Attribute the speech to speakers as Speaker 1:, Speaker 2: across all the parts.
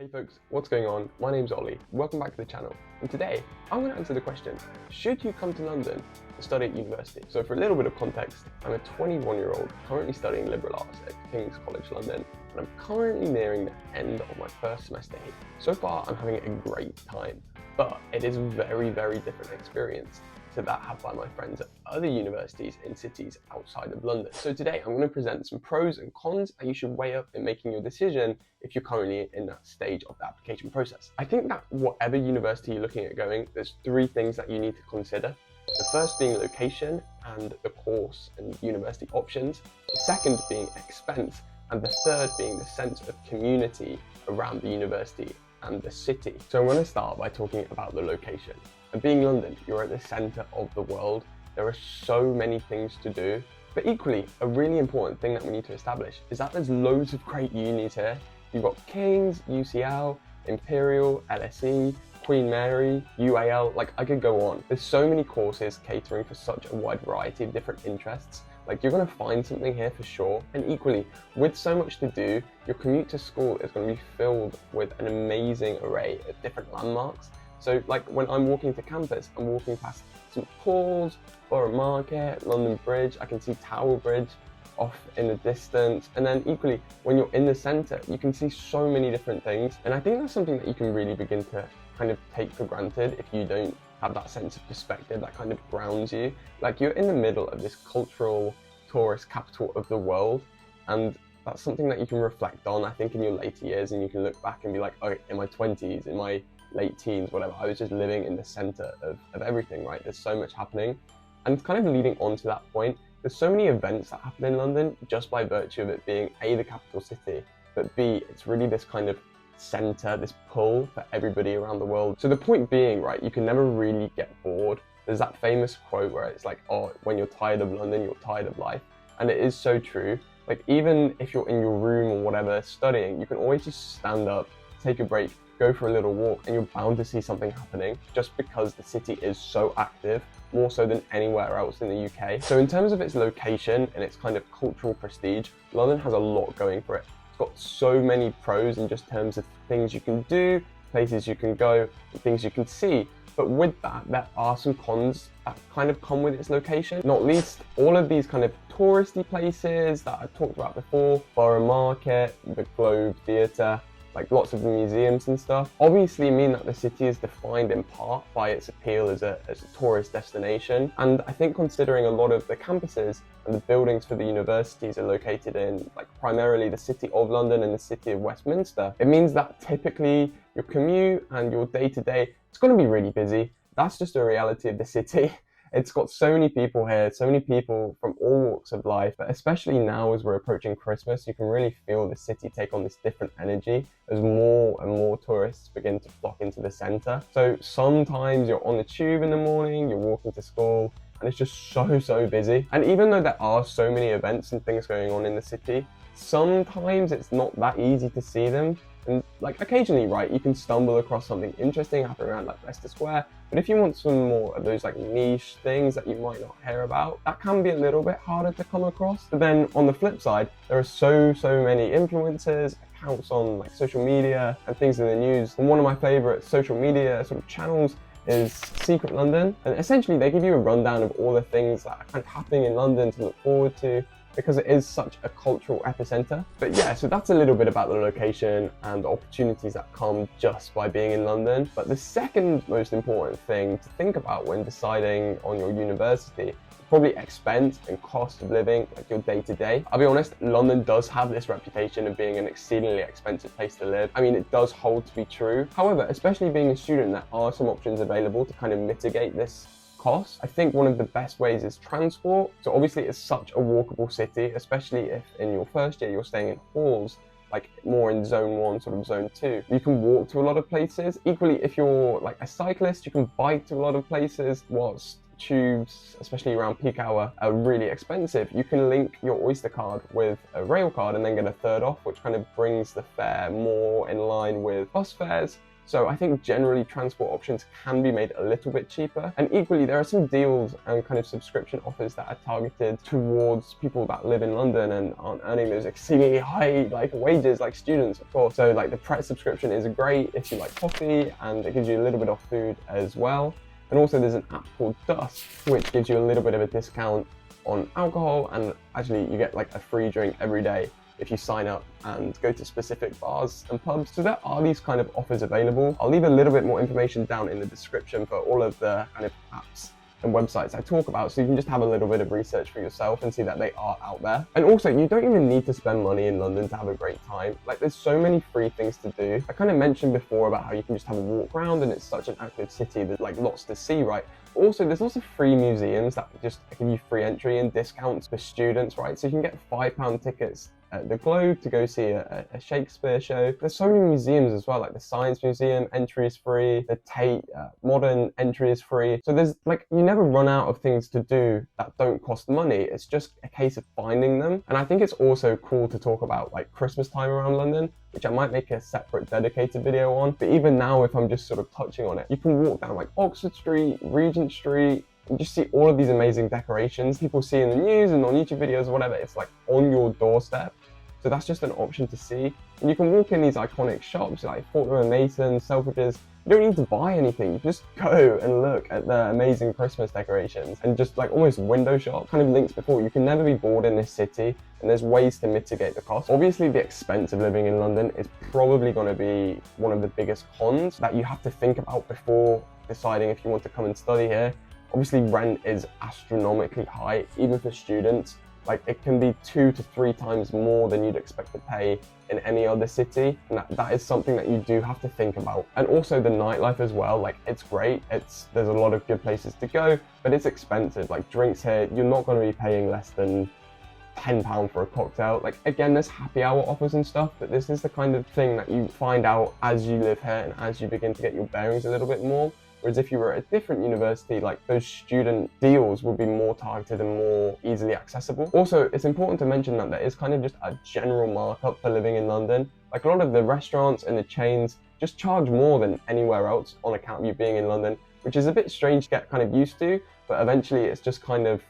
Speaker 1: Hey folks, what's going on? My name's Ollie. Welcome back to the channel. And today, I'm going to answer the question, should you come to London to study at university? So for a little bit of context, I'm a 21-year-old currently studying liberal arts at King's College London, and I'm currently nearing the end of my first semester here. So far, I'm having a great time, but it is a very, very different experience to that had by my friends at other universities in cities outside of London. So today I'm going to present some pros and cons that you should weigh up in making your decision if you're currently in that stage of the application process. I think that whatever university you're looking at going, there's three things that you need to consider. The first being location and the course and university options. The second being expense, and the third being the sense of community around the university and the city. So I'm going to start by talking about the location. And being London, you're at the centre of the world. There are so many things to do. But equally, a really important thing that we need to establish is that there's loads of great unis here. You've got King's, UCL, Imperial, LSE, Queen Mary, UAL, like I could go on. There's so many courses catering for such a wide variety of different interests. Like you're going to find something here for sure. And equally, with so much to do, your commute to school is going to be filled with an amazing array of different landmarks. So like when I'm walking to campus, I'm walking past St Paul's, Borough Market, London Bridge, I can see Tower Bridge off in the distance. And then equally, when you're in the centre, you can see so many different things. And I think that's something that you can really begin to kind of take for granted if you don't have that sense of perspective that kind of grounds you. Like you're in the middle of this cultural tourist capital of the world, and that's something that you can reflect on, I think, in your later years, and you can look back and be like, oh, in my 20s, in my late teens, whatever, I was just living in the center of everything, right? There's so much happening. And kind of leading on to that point, there's so many events that happen in London just by virtue of it being A, the capital city, but B, it's really this kind of center, this pull for everybody around the world. So the point being, right, you can never really get bored. There's that famous quote where it's like, oh, when you're tired of London, you're tired of life. And it is so true. Like even if you're in your room or whatever studying, you can always just stand up, take a break, go for a little walk, and you're bound to see something happening just because the city is so active, more so than anywhere else in the UK. So in terms of its location and its kind of cultural prestige, London has a lot going for it. It's got so many pros in just terms of things you can do, places you can go, and things you can see. But with that, there are some cons that kind of come with its location. Not least, all of these kind of touristy places that I talked about before, Borough Market, the Globe Theatre, like lots of the museums and stuff, obviously mean that the city is defined in part by its appeal as a tourist destination. And I think considering a lot of the campuses and the buildings for the universities are located in like primarily the city of London and the city of Westminster, it means that typically your commute and your day-to-day, it's going to be really busy. That's just a reality of the city. It's got so many people here, so many people from all walks of life, but especially now as we're approaching Christmas, you can really feel the city take on this different energy as more and more tourists begin to flock into the centre. So sometimes you're on the tube in the morning, you're walking to school, and it's just so busy. And even though there are so many events and things going on in the city, sometimes it's not that easy to see them. And like occasionally, right, you can stumble across something interesting happening around like Leicester Square. But if you want some more of those like niche things that you might not hear about, that can be a little bit harder to come across. But then on the flip side, there are so many influencers, accounts on like social media and things in the news. And one of my favorite social media sort of channels is Secret London. And essentially they give you a rundown of all the things that are kind of happening in London to look forward to, because it is such a cultural epicenter. But yeah, so that's a little bit about the location and the opportunities that come just by being in London. But the second most important thing to think about when deciding on your university is probably expense and cost of living, like your day-to-day. I'll be honest, London does have this reputation of being an exceedingly expensive place to live. I mean, it does hold to be true. However, especially being a student, there are some options available to kind of mitigate this cost. I think one of the best ways is transport. So obviously it's such a walkable city, especially if in your first year you're staying in halls, like more in zone 1, sort of zone 2. You can walk to a lot of places. Equally, if you're like a cyclist, you can bike to a lot of places, whilst tubes, especially around peak hour, are really expensive. You can link your Oyster card with a rail card and then get a third off, which kind of brings the fare more in line with bus fares. So I think generally transport options can be made a little bit cheaper. And equally, there are some deals and kind of subscription offers that are targeted towards people that live in London and aren't earning those exceedingly high like wages like students, of course. So like the Pret subscription is great if you like coffee, and it gives you a little bit off food as well. And also there's an app called DUSK, which gives you a little bit of a discount on alcohol, and actually you get like a free drink every day if you sign up and go to specific bars and pubs. So there are these kind of offers available. I'll leave a little bit more information down in the description for all of the kind of apps and websites I talk about, so you can just have a little bit of research for yourself and see that they are out there. And also, you don't even need to spend money in London to have a great time. Like, there's so many free things to do. I kind of mentioned before about how you can just have a walk around, and it's such an active city, there's like lots to see, right? Also, there's lots of free museums that just give you free entry and discounts for students, right? So you can get £5 tickets at the Globe to go see a Shakespeare show. There's so many museums as well, like the Science Museum, entry is free, the Tate Modern entry is free. So there's like, you never run out of things to do that don't cost money. It's just a case of finding them. And I think it's also cool to talk about like Christmas time around London, which I might make a separate dedicated video on. But even now, if I'm just sort of touching on it, you can walk down like Oxford Street, Regent Street, and just see all of these amazing decorations people see in the news and on YouTube videos or whatever. It's like on your doorstep. So that's just an option to see. And you can walk in these iconic shops like Fortnum & Mason, Selfridges. You don't need to buy anything. You just go and look at the amazing Christmas decorations and just like almost window shop. Kind of links before, you can never be bored in this city, and there's ways to mitigate the cost. Obviously, the expense of living in London is probably going to be one of the biggest cons that you have to think about before deciding if you want to come and study here. Obviously, rent is astronomically high, even for students. Like, it can be 2 to 3 times more than you'd expect to pay in any other city, and that is something that you do have to think about. And also the nightlife as well, like, it's great, there's a lot of good places to go, but it's expensive. Like, drinks here, you're not going to be paying less than £10 for a cocktail. Like, again, there's happy hour offers and stuff, but this is the kind of thing that you find out as you live here and as you begin to get your bearings a little bit more. Whereas if you were at a different university, like, those student deals would be more targeted and more easily accessible. Also, it's important to mention that there is kind of just a general markup for living in London. Like, a lot of the restaurants and the chains just charge more than anywhere else on account of you being in London, which is a bit strange to get kind of used to, but eventually it's just kind of,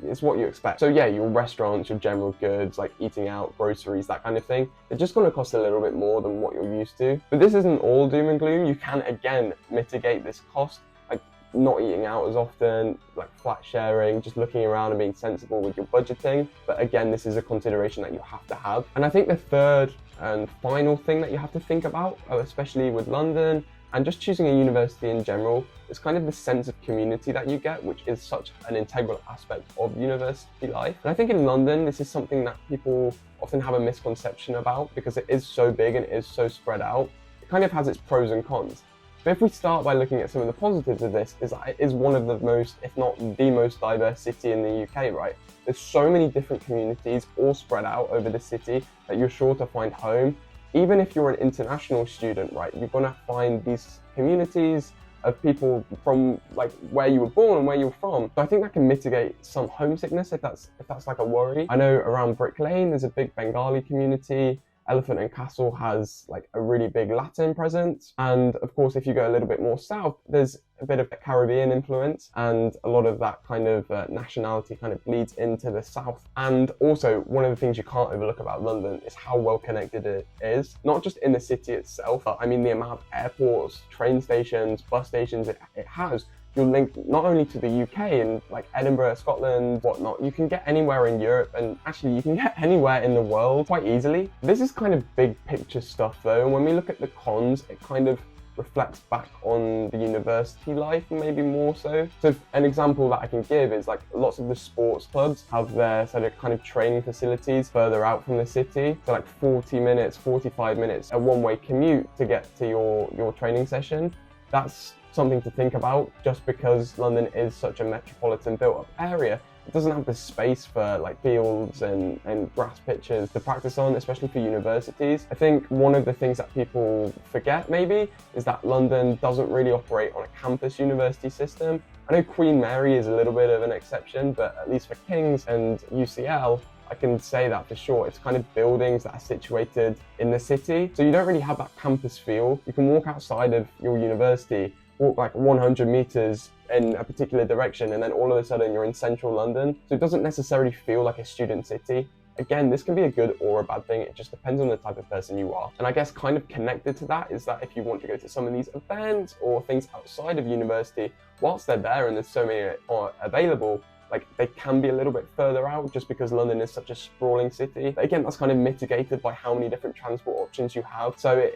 Speaker 1: it's what you expect. So yeah, your restaurants, your general goods, like eating out, groceries, that kind of thing, they're just going to cost a little bit more than what you're used to. But this isn't all doom and gloom. You can, again, mitigate this cost, like not eating out as often, like flat sharing, just looking around and being sensible with your budgeting. But again, this is a consideration that you have to have. And I think the third and final thing that you have to think about, especially with London, and just choosing a university in general, is kind of the sense of community that you get, which is such an integral aspect of university life. And I think in London, this is something that people often have a misconception about, because it is so big and it is so spread out. It kind of has its pros and cons. But if we start by looking at some of the positives of this, is that it is one of the most, if not the most diverse city in the UK, right? There's so many different communities all spread out over the city that you're sure to find home. Even if you're an international student, right, you're gonna find these communities of people from like where you were born and where you're from. So I think that can mitigate some homesickness if that's like a worry. I know around Brick Lane there's a big Bengali community. Elephant and Castle has like a really big Latin presence, and of course if you go a little bit more south there's a bit of a Caribbean influence, and a lot of that kind of nationality kind of bleeds into the south. And also, one of the things you can't overlook about London is how well connected it is, not just in the city itself, but I mean the amount of airports, train stations, bus stations it has. You're linked not only to the UK and like Edinburgh, Scotland, whatnot, you can get anywhere in Europe, and actually you can get anywhere in the world quite easily. This is kind of big picture stuff though, and when we look at the cons, it kind of reflects back on the university life, maybe more so. So an example that I can give is like lots of the sports clubs have their sort of kind of training facilities further out from the city. So like 40 minutes, 45 minutes, a one-way commute to get to your training session. That's something to think about, just because London is such a metropolitan built-up area. It doesn't have the space for like fields and grass pitches to practice on, especially for universities. I think one of the things that people forget maybe is that London doesn't really operate on a campus university system. I know Queen Mary is a little bit of an exception, but at least for King's and UCL, I can say that for sure. It's kind of buildings that are situated in the city. So you don't really have that campus feel. You can walk outside of your university, walk like 100 meters in a particular direction, and then all of a sudden you're in central London. So it doesn't necessarily feel like a student city. Again, this can be a good or a bad thing. It just depends on the type of person you are. And I guess kind of connected to that is that if you want to go to some of these events or things outside of university, whilst they're there and there's so many available, like they can be a little bit further out just because London is such a sprawling city. But again, that's kind of mitigated by how many different transport options you have. So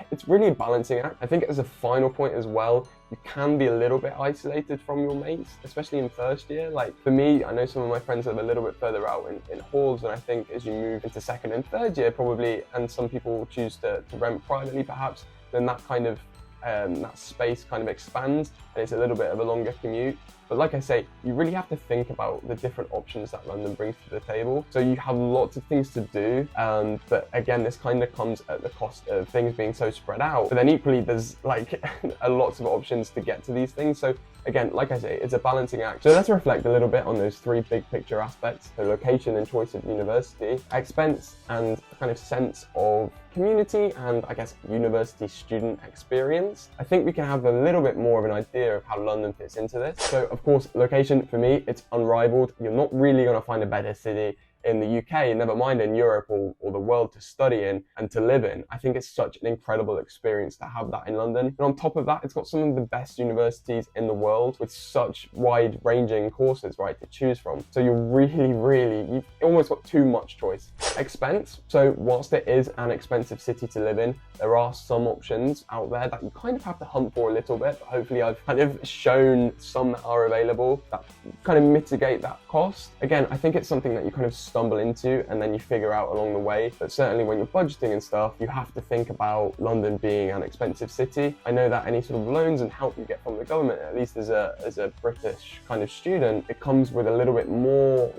Speaker 1: it's really a balancing act. I think as a final point as well, you can be a little bit isolated from your mates, especially in first year. Like for me, I know some of my friends live a little bit further out in halls, and I think as you move into second and third year probably, and some people choose to rent privately perhaps, then that kind of that space kind of expands and it's a little bit of a longer commute. But like I say, you really have to think about the different options that London brings to the table. So you have lots of things to do, but again, this kind of comes at the cost of things being so spread out. But then equally, there's like lots of options to get to these things. So again, like I say, it's a balancing act. So let's reflect a little bit on those three big picture aspects: the location and choice of university, expense, and kind of sense of community, and I guess university student experience. I think we can have a little bit more of an idea of how London fits into this. So of course, location for me, it's unrivaled. You're not really going to find a better city in the UK, never mind in Europe or the world, to study in and to live in. I think it's such an incredible experience to have that in London. And on top of that, it's got some of the best universities in the world with such wide ranging courses, right, to choose from. So you're you've almost got too much choice. Expense. So whilst it is an expensive city to live in, there are some options out there that you kind of have to hunt for a little bit, but hopefully I've kind of shown some that are available that kind of mitigate that cost. Again, I think it's something that you kind of stumble into and then you figure out along the way. But certainly when you're budgeting and stuff, you have to think about London being an expensive city. I know that any sort of loans and help you get from the government, at least as a British kind of student, it comes with a little bit more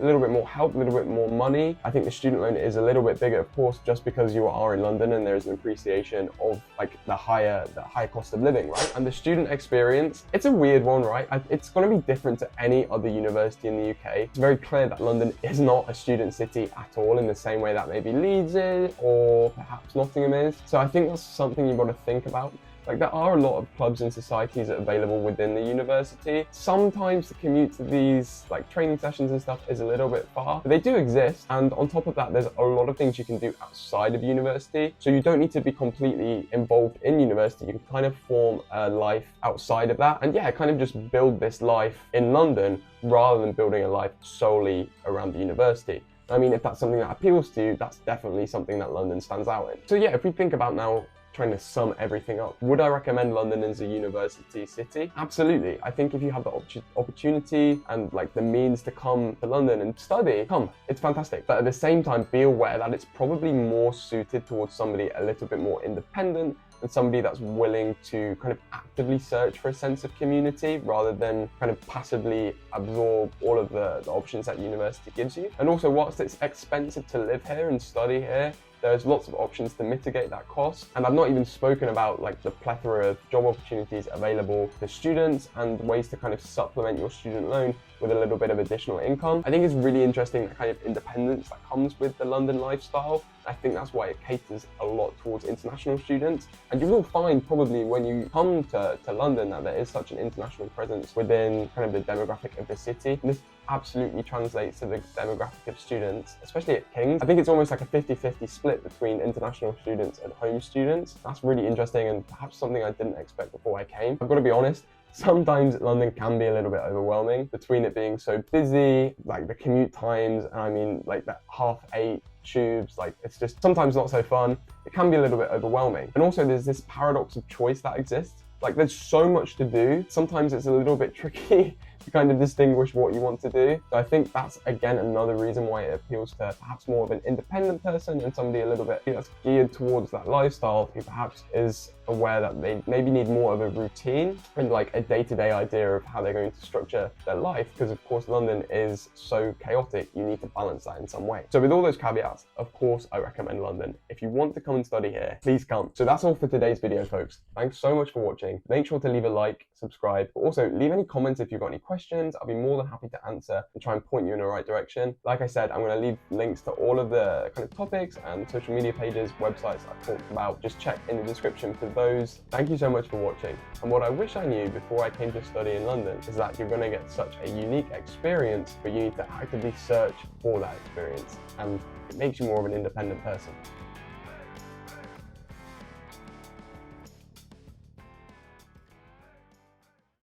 Speaker 1: help, a little bit more money. I think the student loan is a little bit bigger, of course, just because you are in London and there is an appreciation of like the higher cost of living, right? And the student experience, it's a weird one, right? It's going to be different to any other university in the UK. It's very clear that London is not a student city at all in the same way that maybe Leeds is or perhaps Nottingham is. So I think that's something you've got to think about. Like there are a lot of clubs and societies that are available within the university. Sometimes the commute to these like training sessions and stuff is a little bit far, but they do exist. And on top of that, there's a lot of things you can do outside of university. So you don't need to be completely involved in university. You can kind of form a life outside of that. And yeah, kind of just build this life in London rather than building a life solely around the university. I mean, if that's something that appeals to you, that's definitely something that London stands out in. So yeah, if we think about now trying to sum everything up, would I recommend London as a university city? Absolutely. I think if you have the opportunity and like the means to come to London and study, come, it's fantastic. But at the same time, be aware that it's probably more suited towards somebody a little bit more independent and somebody that's willing to kind of actively search for a sense of community rather than kind of passively absorb all of the options that university gives you. And also, whilst it's expensive to live here and study here, there's lots of options to mitigate that cost. And I've not even spoken about like the plethora of job opportunities available to students and ways to kind of supplement your student loan with a little bit of additional income. I think it's really interesting the kind of independence that comes with the London lifestyle. I think that's why it caters a lot towards international students. And you will find probably when you come to London that there is such an international presence within kind of the demographic of the city. And this absolutely translates to the demographic of students, especially at King's. I think it's almost like a 50-50 split between international students and home students. That's really interesting and perhaps something I didn't expect before I came. I've got to be honest, sometimes London can be a little bit overwhelming between it being so busy, like the commute times, and I mean like that 8:30 tubes, like it's just sometimes not so fun. It can be a little bit overwhelming. And also there's this paradox of choice that exists. Like there's so much to do. Sometimes it's a little bit tricky to kind of distinguish what you want to do. So I think that's again another reason why it appeals to perhaps more of an independent person and somebody a little bit that's geared towards that lifestyle who perhaps is aware that they maybe need more of a routine and like a day-to-day idea of how they're going to structure their life, because of course London is so chaotic, you need to balance that in some way. So with all those caveats, of course I recommend London. If you want to come and study here, please come. So that's all for today's video, folks. Thanks so much for watching. Make sure to leave a like, subscribe, but also leave any comments if you've got any questions questions, I'll be more than happy to answer and try and point you in the right direction. Like I said, I'm going to leave links to all of the kind of topics and social media pages, websites I've talked about. Just check in the description for those. Thank you so much for watching. And what I wish I knew before I came to study in London is that you're going to get such a unique experience, but you need to actively search for that experience, and it makes you more of an independent person.